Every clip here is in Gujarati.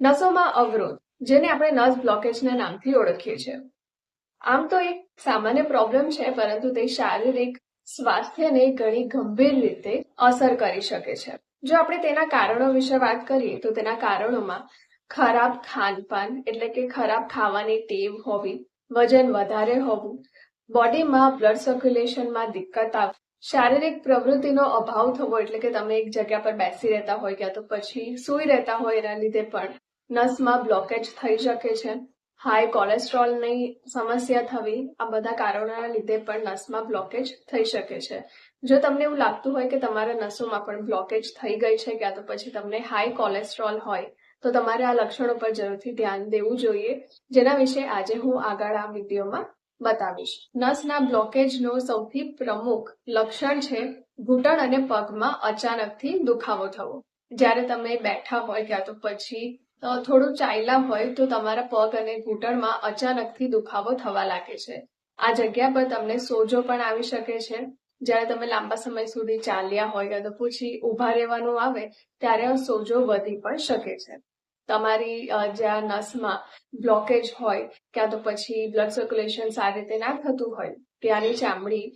નસોમાં અવરોધ, જેને આપણે નસ બ્લોકેજના નામથી ઓળખીએ છીએ. આમ તો એક સામાન્ય પ્રોબ્લેમ છે, પરંતુ તે શારીરિક સ્વાસ્થ્યને ઘણી ગંભીર રીતે અસર કરી શકે છે. જો આપણે તેના કારણો વિશે વાત કરીએ તો તેના કારણોમાં ખરાબ ખાનપાન એટલે કે ખરાબ ખાવાની ટેવ હોવી, વજન વધારે હોવું, બોડીમાં બ્લડ સર્ક્યુલેશનમાં દિક્કત આવવી, શારીરિક પ્રવૃત્તિનો અભાવ થવો એટલે કે તમે એક જગ્યા પર બેસી રહેતા હોય ક્યાં તો પછી સૂઈ રહેતા હોય એના લીધે પણ નસમાં બ્લોકેજ થઈ શકે છે. હાઈ કોલેસ્ટ્રોલની સમસ્યા થવી, આ બધા કારણોના લીધે પણ નસમાં બ્લોકેજ થઈ શકે છે. જો તમને એવું લાગતું હોય કે તમારા નસોમાં પણ બ્લોકેજ થઈ ગઈ છે ક્યાં તો પછી તમને હાઈ કોલેસ્ટ્રોલ હોય તો તમારે આ લક્ષણો પર જરૂરથી ધ્યાન દેવું જોઈએ, જેના વિશે આજે હું આગળ આ વિડીયોમાં બતાવીશ. નસના બ્લોકેજનો સૌથી પ્રમુખ લક્ષણ છે ઘૂંટણ અને પગમાં અચાનકથી દુખાવો થવો. જ્યારે તમે બેઠા હોય ક્યાં તો પછી થોડું ચાલ્યા હોય તો તમારા પગ અને ઘૂંટણમાં અચાનકથી દુખાવો થવા લાગે છે. આ જગ્યા પર તમને સોજો પણ આવી શકે છે. જ્યારે તમે લાંબા સમય સુધી ચાલ્યા હોય યા તો પછી ઊભા રહેવાનું આવે ત્યારે સોજો વધી પણ શકે છે. તમારી જ્યાં નસમાં બ્લોકેજ હોય ક્યાં તો પછી બ્લડ સર્ક્યુલેશન સારી રીતે ના થતું હોય ત્યાંની ચામડી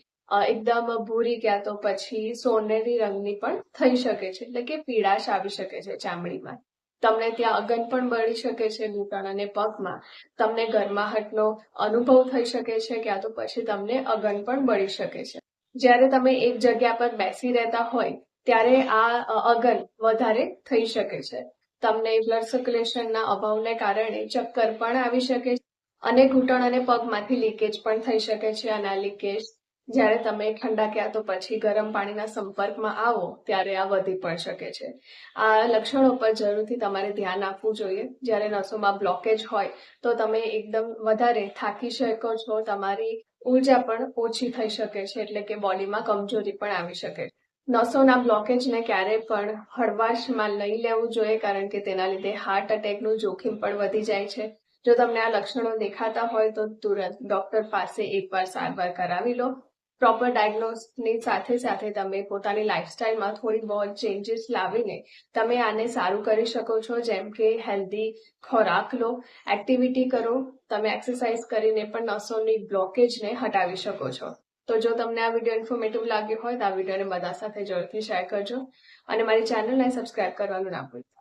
એકદમ ભૂરી ક્યાં તો પછી સોનેરી રંગની પણ થઈ શકે છે, એટલે કે પીળાશ આવી શકે છે ચામડીમાં. તમને ત્યાં અગન પણ બળી શકે છે ઘૂંટણ અને પગમાં. તમને ગરમાહટનો અનુભવ થઈ શકે છે ક્યાં તો પછી તમને અગન પણ બળી શકે છે. જ્યારે તમે એક જગ્યા પર બેસી રહેતા હોય ત્યારે આ અગન વધારે થઈ શકે છે. તમને બ્લડ સર્ક્યુલેશનના અભાવને કારણે ચક્કર પણ આવી શકે છે અને ઘૂંટણ અને પગમાંથી લીકેજ પણ થઈ શકે છે. અને આ લીકેજ જ્યારે તમે ઠંડા ક્યાં તો પછી ગરમ પાણીના સંપર્કમાં આવો ત્યારે આ વધી પણ શકે છે. આ લક્ષણો પર જરૂરથી તમારે ધ્યાન આપવું જોઈએ. જ્યારે નસોમાં બ્લોકેજ હોય તો તમે એકદમ વધારે થાકી શકો છો, તમારી ઉર્જા પણ ઓછી થઈ શકે છે, એટલે કે બોડીમાં કમજોરી પણ આવી શકે છે. નસોના બ્લોકેજને ક્યારેય પણ હળવાશમાં નહીં લેવું જોઈએ, કારણ કે તેના લીધે હાર્ટ એટેકનું જોખમ પણ વધી જાય છે. જો તમને આ લક્ષણો દેખાતા હોય તો તુરંત ડોક્ટર પાસે એકવાર સારવાર કરાવી લો. પ્રોપર ડાયગ્નોસની સાથે સાથે તમે પોતાની લાઈફસ્ટાઈલમાં થોડી બહુ ચેન્જીસ લાવીને તમે આને સારું કરી શકો છો. જેમ કે હેલ્ધી ખોરાક લો, એક્ટિવિટી કરો, તમે એક્સરસાઇઝ કરીને પણ નસોની બ્લોકેજને હટાવી શકો છો. તો જો તમને આ વિડીયો ઇન્ફોર્મેટિવ લાગ્યો હોય તો આ વિડીયોને બધા સાથે જરૂરથી શેર કરજો અને મારી ચેનલને સબસ્ક્રાઇબ કરવાનું ના ભૂલતા.